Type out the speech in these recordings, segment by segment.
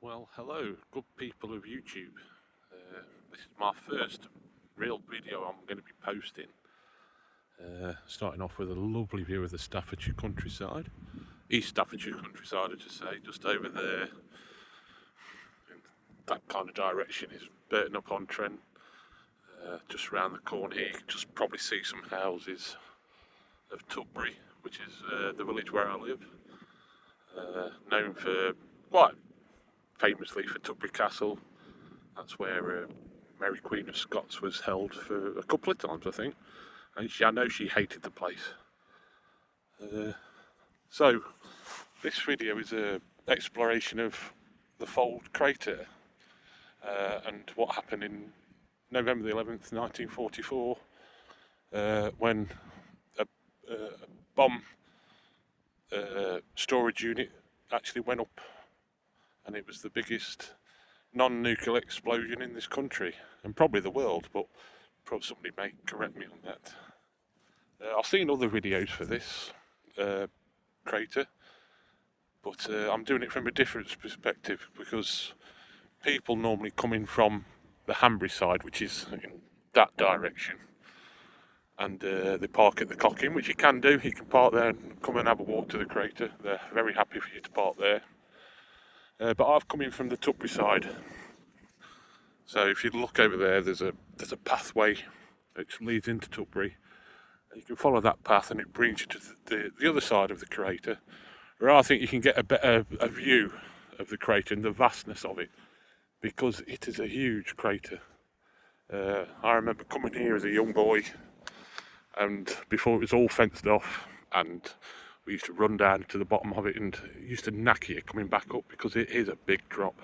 Well, hello, good people of YouTube. This is my first real video I'm going to be posting. Starting off with a lovely view of the Staffordshire countryside. East Staffordshire countryside, I should say, just over there. In that kind of direction is Burton upon Trent. Just round the corner here, you can just probably see some houses of Tutbury, which is the village where I live. Known for quite famously for Tutbury Castle. That's where Mary Queen of Scots was held for a couple of times, I think. And I know she hated the place. So, this video is an exploration of the Fauld Crater and what happened in November the 11th, 1944, when a bomb storage unit actually went up, and it was the biggest non-nuclear explosion in this country and probably the world, but probably somebody may correct me on that. I've seen other videos for this crater, but I'm doing it from a different perspective because people normally coming from the Hanbury side, which is in that direction, and they park at the Cocking, which you can do. You can park there and come and have a walk to the crater. They're very happy for you to park there. But I've come in from the Tutbury side. So if you look over there, there's a pathway which leads into Tutbury. You can follow that path and it brings you to the other side of the crater, where I think you can get a better view of the crater and the vastness of it, because it is a huge crater. I remember coming here as a young boy, and before it was all fenced off, and we used to run down to the bottom of it, and it used to knack you coming back up because it is a big drop.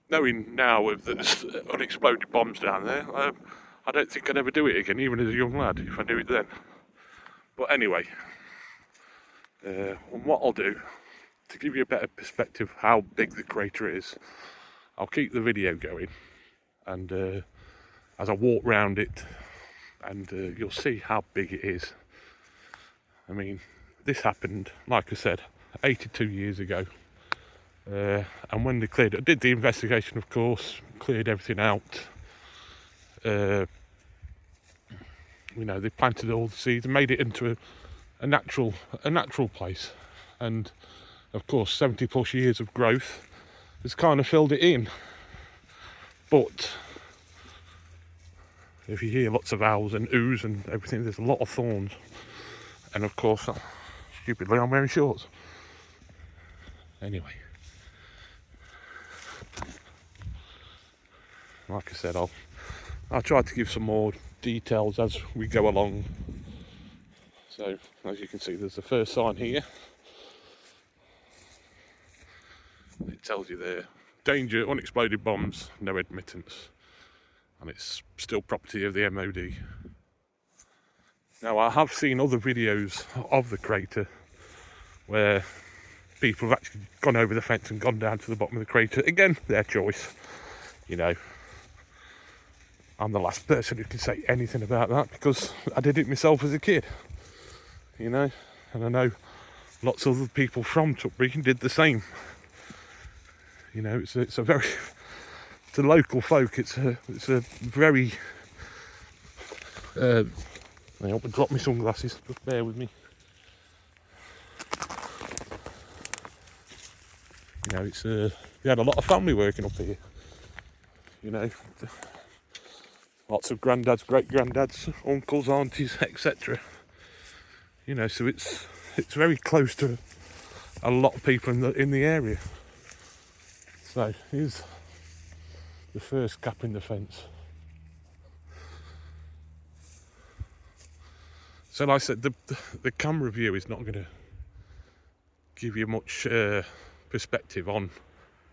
Knowing now with the unexploded bombs down there, I don't think I'd ever do it again, even as a young lad, if I knew it then. But anyway, what I'll do, to give you a better perspective of how big the crater is, I'll keep the video going, and as I walk round it, and you'll see how big it is. I mean, this happened, like I said, 82 years ago. And when they cleared it, did the investigation, of course, cleared everything out. They planted all the seeds and made it into a natural place. And of course, 70 plus years of growth has kind of filled it in. But if you hear lots of owls and oohs and everything, there's a lot of thorns. And of course, stupidly, I'm wearing shorts. Anyway. Like I said, I'll try to give some more details as we go along. So, as you can see, there's the first sign here. It tells you there, danger, unexploded bombs, no admittance. And it's still property of the MOD. Now, I have seen other videos of the crater where people have actually gone over the fence and gone down to the bottom of the crater. Again, their choice, I'm the last person who can say anything about that because I did it myself as a kid, and I know lots of other people from Tutbury did the same. It's to local folk, it's a very, I hope I drop my sunglasses, just bear with me. We had a lot of family working up here, lots of granddads, great-granddads, uncles, aunties, etc. So it's very close to a lot of people in the area. So here's the first gap in the fence. So like I said, the camera view is not going to give you much perspective on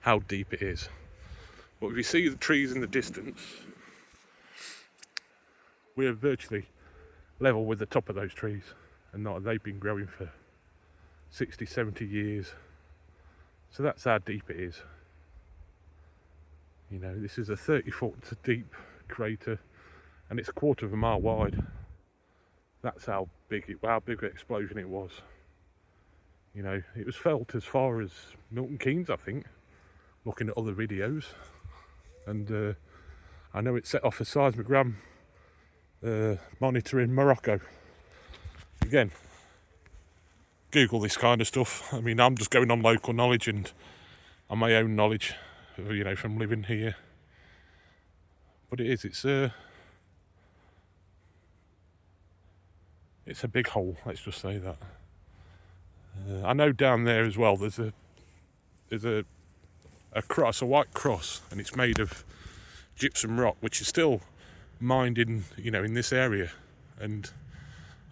how deep it is. But if you see the trees in the distance, we're virtually level with the top of those trees, and they've been growing for 60, 70 years. So that's how deep it is. This is a 30-foot deep crater, and it's a quarter of a mile wide. That's how big an explosion it was. It was felt as far as Milton Keynes, I think. looking at other videos, and I know it set off a seismogram monitor in Morocco. Again, Google this kind of stuff. I mean, I'm just going on local knowledge and on my own knowledge, you know, from living here. But it's a big hole, let's just say that. I know down there as well there's a cross, a white cross, and it's made of gypsum rock, which is still mined in, you know, in this area. And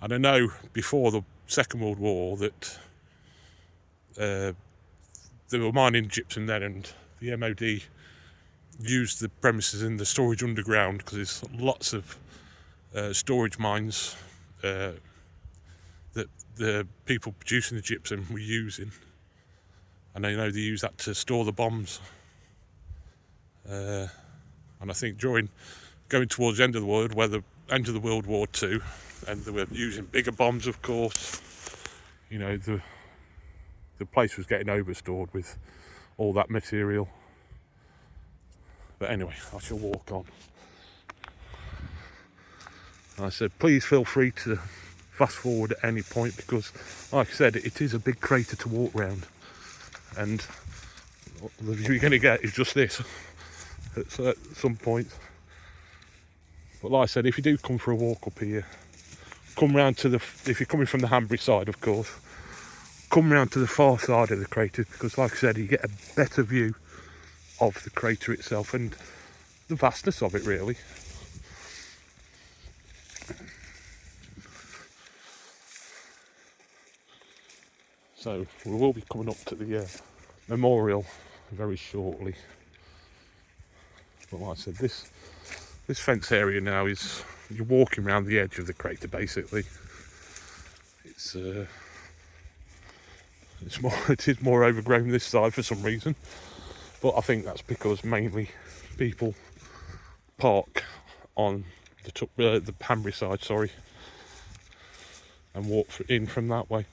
I don't know, before the Second World War that they were mining gypsum then, and the MOD used the premises in the storage underground, because there's lots of storage mines that the people producing the gypsum were using, and I know they use that to store the bombs. And I think going towards the end of the World War II, and they were using bigger bombs, of course. You know, the place was getting overstored with all that material. But anyway, I shall walk on. I said, please feel free to fast forward at any point, because, like I said, it is a big crater to walk round, and the view you're going to get is just this at some point. But like I said, if you do come for a walk up here, come round to if you're coming from the Hanbury side, of course, come round to the far side of the crater, because like I said, you get a better view of the crater itself and the vastness of it, really. So we will be coming up to the memorial very shortly. But like I said, this fence area now is, you're walking around the edge of the crater basically. It is more overgrown this side for some reason, but I think that's because mainly people park on the Hanbury side, and walk in from that way,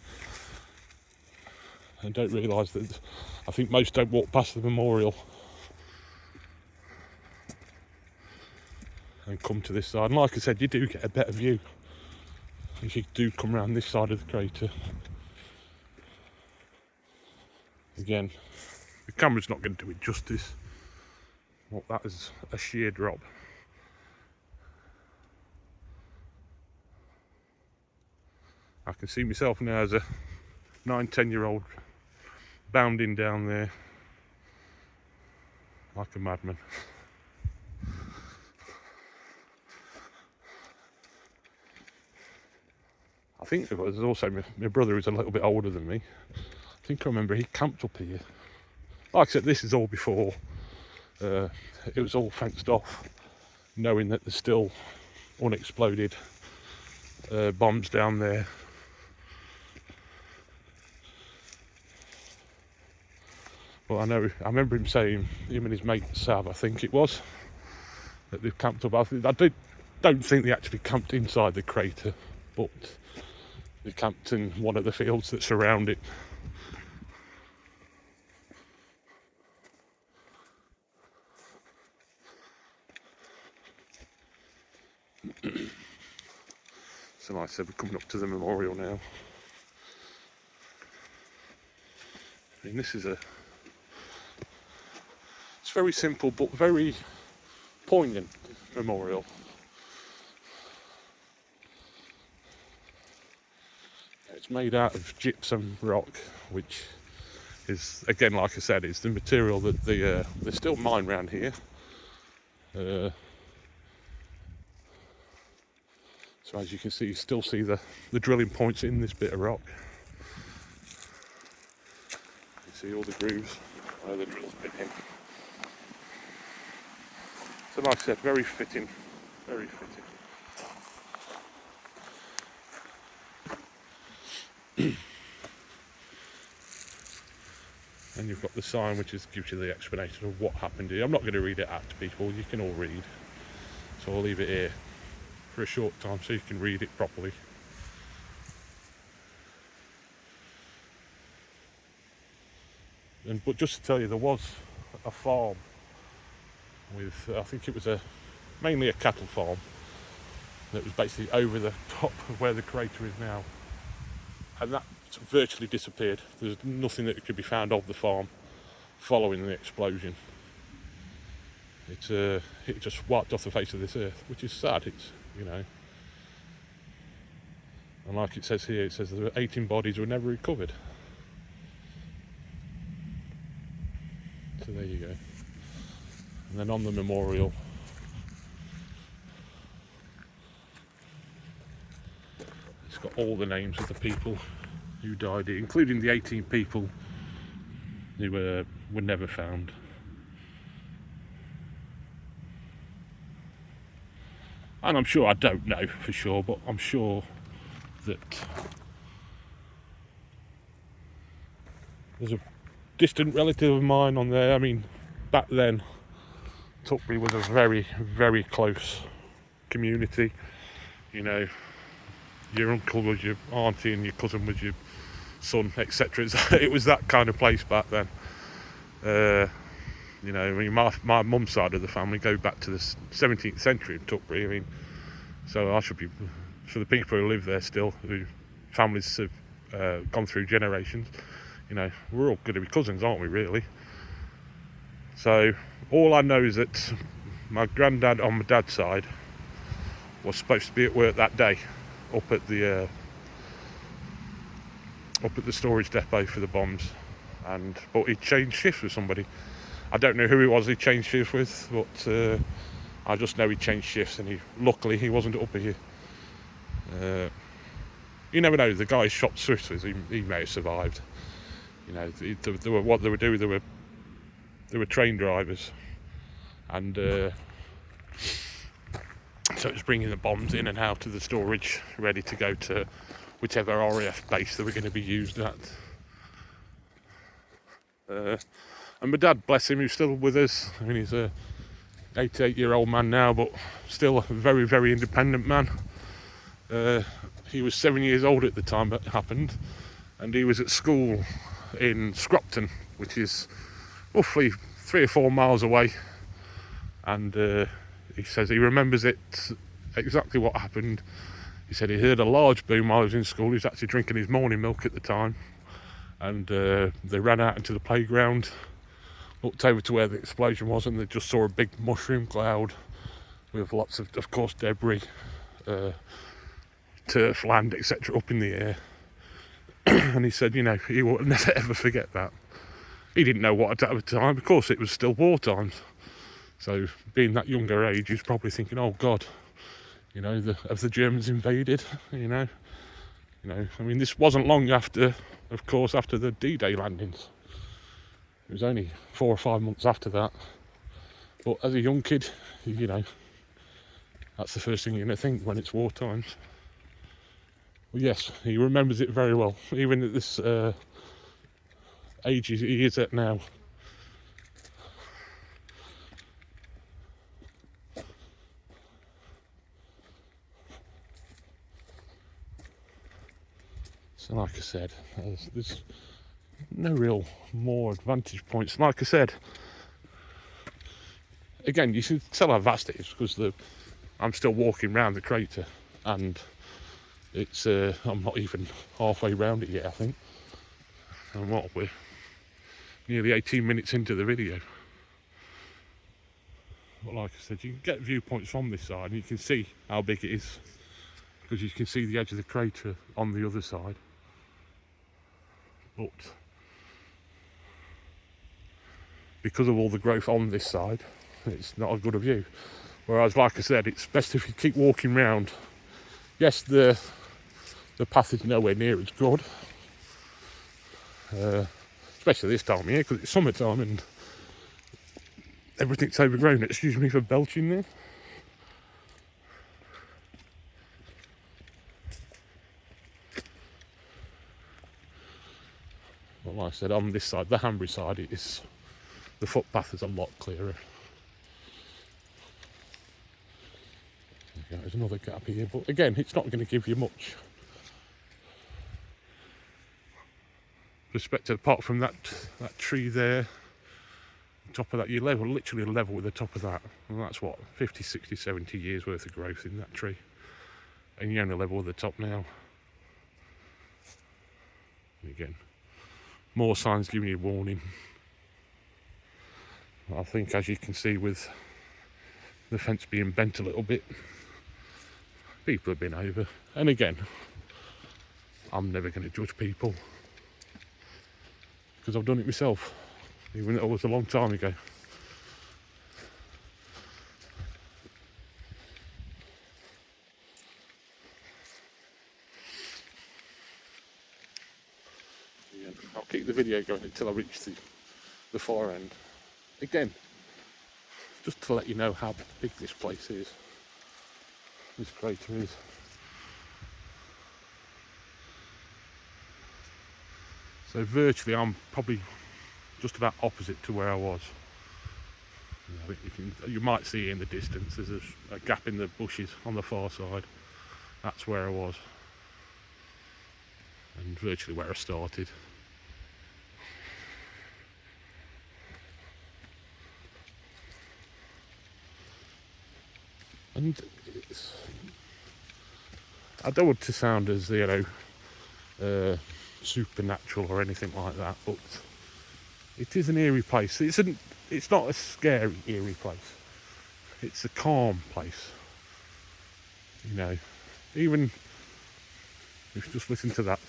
and don't realise that I think most don't walk past the memorial and come to this side. And like I said, you do get a better view if you do come around this side of the crater. Again, the camera's not going to do it justice. Well, that is a sheer drop. I can see myself now as a 9-10-year-old bounding down there like a madman. I think there's also my brother, who's a little bit older than me. I think I remember he camped up here. Like I said, this is all before it was all fenced off, knowing that there's still unexploded bombs down there. But I remember him saying, him and his mate Sav, I think it was, that they've camped up. I don't think they actually camped inside the crater, but they camped in one of the fields that surround it. So like I said, we're coming up to the memorial now. I mean, it's very simple but very poignant memorial. It's made out of gypsum rock, which is, again, like I said, it's the material that they still mine around here. So as you can see, you still see the drilling points in this bit of rock. You see all the grooves where the drill's been in. So like I said, very fitting, very fitting. And you've got the sign, which gives you the explanation of what happened here. I'm not going to read it out to people, you can all read. So I'll leave it here for a short time so you can read it properly. But just to tell you, there was a farm with, I think it was mainly a cattle farm that was basically over the top of where the crater is now, and that virtually disappeared. There's nothing that could be found of the farm following the explosion. It just wiped off the face of this earth, which is sad. It's, you know, and like it says here, it says there were 18 bodies were never recovered. So there you go. And then on the memorial, it's got all the names of the people who died here, including the 18 people who were never found. And I'm sure, I don't know for sure, but I'm sure that there's a distant relative of mine on there. I mean, back then, Tutbury was a very, very close community. You know, your uncle was your auntie and your cousin was your son, etc. It was that kind of place back then. You know, I mean, my mum's side of the family go back to the 17th century in Tutbury. I mean, so I should be, for the people who live there still, who families have gone through generations, you know, we're all going to be cousins, aren't we, really? So all I know is that my granddad on my dad's side was supposed to be at work that day up at the storage depot for the bombs, but he changed shifts with somebody. I don't know who it was he changed shifts with, but I just know he changed shifts, and luckily he wasn't up here. You never know, the guy shot Swiss with, he may have survived. You know, what they were doing, they were train drivers, and so it was bringing the bombs in and out of the storage, ready to go to whichever RAF base they were going to be used at. And my dad, bless him, who's still with us. I mean, he's a 88-year-old man now, but still a very, very independent man. He was 7 years old at the time that happened, and he was at school in Scropton, which is roughly 3 or 4 miles away. And he says he remembers it exactly what happened. He said he heard a large boom while he was in school. He was actually drinking his morning milk at the time, and they ran out into the playground, looked over to where the explosion was, and they just saw a big mushroom cloud with lots of course, debris, turf, land, etc. up in the air. And he said, you know, he will never ever forget that. He didn't know what at the time. Of course, it was still war times. So, being that younger age, he's probably thinking, "Oh God, you know, have the Germans invaded?" You know. I mean, this wasn't long after, of course, after the D-Day landings. It was only 4 or 5 months after that. But as a young kid, you know, that's the first thing you're going to think when it's war times. Well, yes, he remembers it very well, even at this age he is at now. So like I said, there's no real more advantage points. Like I said, again, you can tell how vast it is because I'm still walking around the crater, and it's I'm not even halfway round it yet, I think. And we're nearly 18 minutes into the video. But like I said, you can get viewpoints from this side and you can see how big it is, because you can see the edge of the crater on the other side. But because of all the growth on this side, it's not as good a view. Whereas, like I said, it's best if you keep walking round. Yes, the path is nowhere near as good, especially this time of year, because it's summertime and everything's overgrown. Excuse me for belching there. But like I said, on this side, the Hanbury side, the footpath is a lot clearer. There's another gap here, but again, it's not going to give you much perspective apart from that tree there. top of that, you're literally level with the top of that, and that's what, 50, 60, 70 years worth of growth in that tree, and you're only level with the top now. And again, more signs giving you warning. I think, as you can see, with the fence being bent a little bit, people have been over. And again, I'm never going to judge people, because I've done it myself, even though it was a long time ago. I'll keep the video going until I reach the far end. Again, just to let you know how big this place is, this crater is. So virtually I'm probably just about opposite to where I was. I think you might see it in the distance, there's a gap in the bushes on the far side. That's where I was, and virtually where I started. And I don't want to sound as, supernatural or anything like that, but it is an eerie place. It's not a scary, eerie place. It's a calm place. Even if you just listen to that,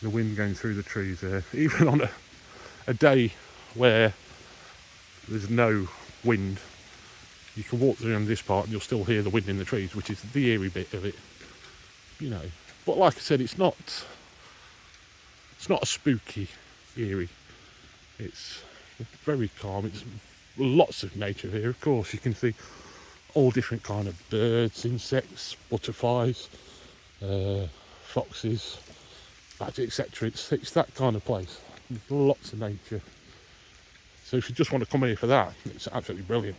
the wind going through the trees there, even on a day where there's no wind, you can walk through on this part and you'll still hear the wind in the trees, which is the eerie bit of it, But like I said, it's not a spooky eerie. It's very calm. It's lots of nature here. Of course, you can see all different kind of birds, insects, butterflies, foxes, etc. It's that kind of place. There's lots of nature. So if you just want to come here for that, it's absolutely brilliant.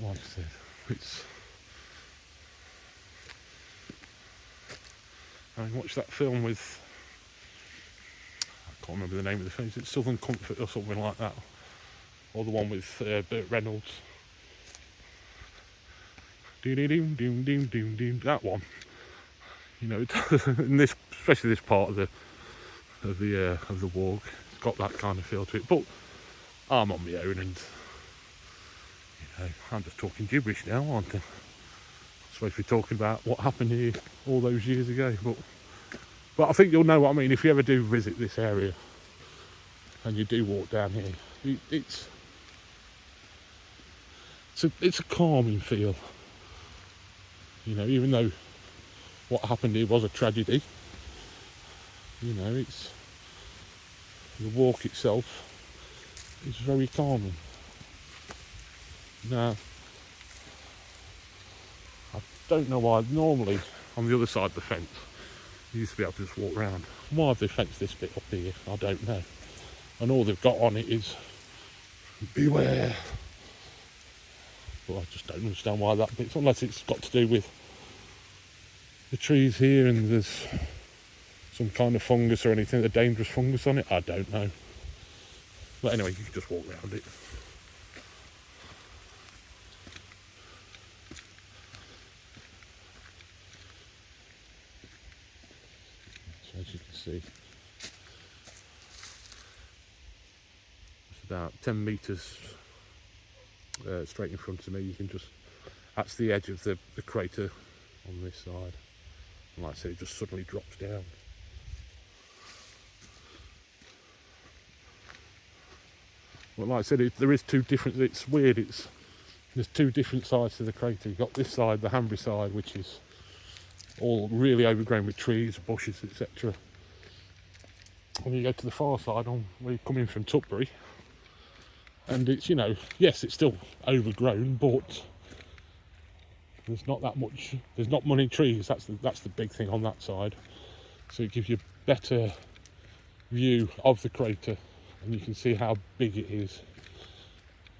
Like I said, I watched that film with, I can't remember the name of the film, is it Southern Comfort or something like that? Or the one with Burt Reynolds. That one. In this, especially this part of the walk, it's got that kind of feel to it. But I'm on my own, and I'm just talking gibberish now, aren't I? I'm supposed to be talking about what happened here all those years ago, but I think you'll know what I mean if you ever do visit this area and you do walk down here. It's a calming feel, even though what happened here was a tragedy. It's the walk itself is very calming. Now, I don't know why. Normally, on the other side of the fence, you used to be able to just walk around. Why have they fenced this bit up here? I don't know. And all they've got on it is beware. But I just don't understand why that bit's, unless it's got to do with the trees here and there's some kind of fungus or anything, a dangerous fungus on it. I don't know. But anyway, you can just walk around it. So as you can see, it's about 10 metres straight in front of me. You can just, that's the edge of the crater on this side. And like I said, it just suddenly drops down. Well, like I said, there is two different, it's weird, there's two different sides to the crater. You've got this side, the Hanbury side, which is all really overgrown with trees, bushes, etc. And you go to the far side, on where you come in from Tutbury, and it's, yes, it's still overgrown, but there's not that much, there's not many trees. That's the big thing on that side. So it gives you a better view of the crater, and you can see how big it is.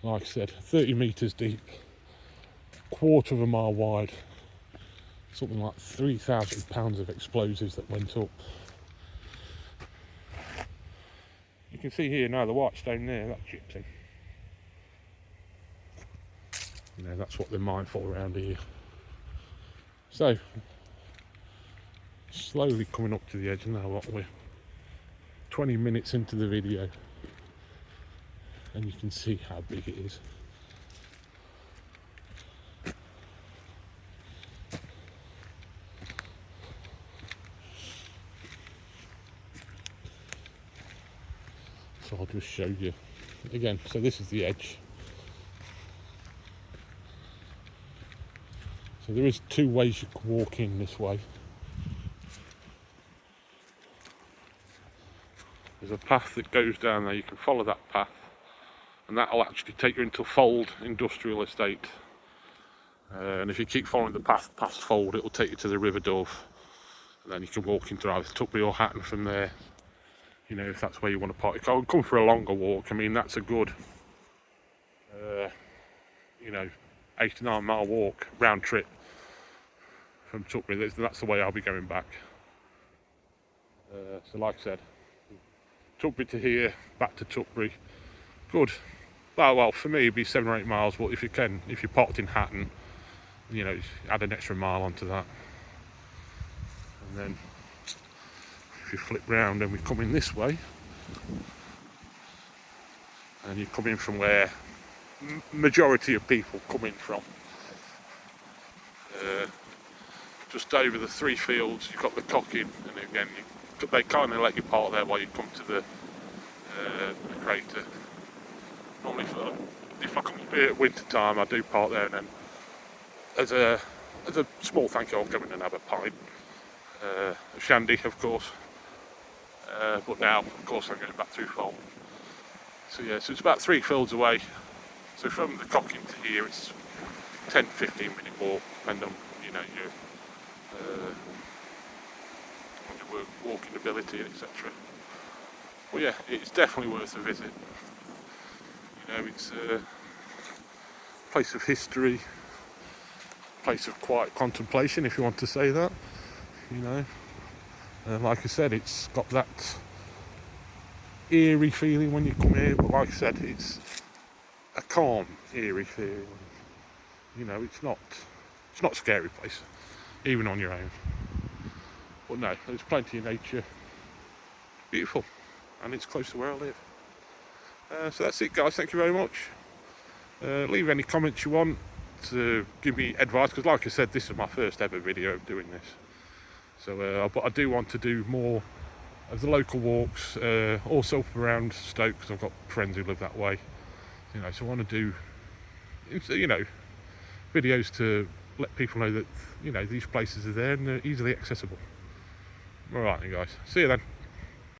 Like I said, 30 metres deep, quarter of a mile wide, something like £3,000 of explosives that went up. You can see here now the white stone there, that's gypsum. You know, that's what they're mindful around here. So, slowly coming up to the edge now. What we're 20 minutes into the video, and you can see how big it is. So I'll just show you again. So this is the edge. So there is two ways you can walk in this way. There's a path that goes down there, you can follow that path, and that'll actually take you into Fauld Industrial Estate. And if you keep following the path past Fauld, it'll take you to the River Dove, and then you can walk into either Tutbury or Hatton from there, you know, if that's where you want to park. You can come for a longer walk. I mean, that's a good, you know, 8 to 9 mile walk, round trip from Tutbury. That's the way I'll be going back. So like I said, Tutbury to here, back to Tutbury, good. Well, for me it'd be 7 or 8 miles, but if you parked in Hatton, you know, add an extra mile onto that. And then if you flip round and we come in this way, and you come in from where majority of people come in from, just over the 3 fields you've got the cocking, and again they kind of let you park there while you come to the crater. Normally if I come here at winter time I do park there, and then as a small thank you I'll go in and have a pint of shandy, of course. But now of course I'm going back through Fauld. So yeah, so it's about 3 fields away. So from the cocking to here it's 10-15 minute walk, depending on, you know, your walking ability, etc. Well, yeah, it's definitely worth a visit. You know, it's a place of history, place of quiet contemplation, if you want to say that. You know, like I said, it's got that eerie feeling when you come here, but like I said, it's a calm, eerie feeling. You know, it's not a scary place, even on your own. But no, there's plenty of nature, beautiful, and it's close to where I live. So that's it, guys. Thank you very much. Leave any comments you want to give me advice, because like I said, this is my first ever video of doing this. So, but I do want to do more of the local walks, also up around Stoke, because I've got friends who live that way. You know, so I want to do, you know, videos to let people know that, you know, these places are there and they're easily accessible. Alright then, guys. See you then.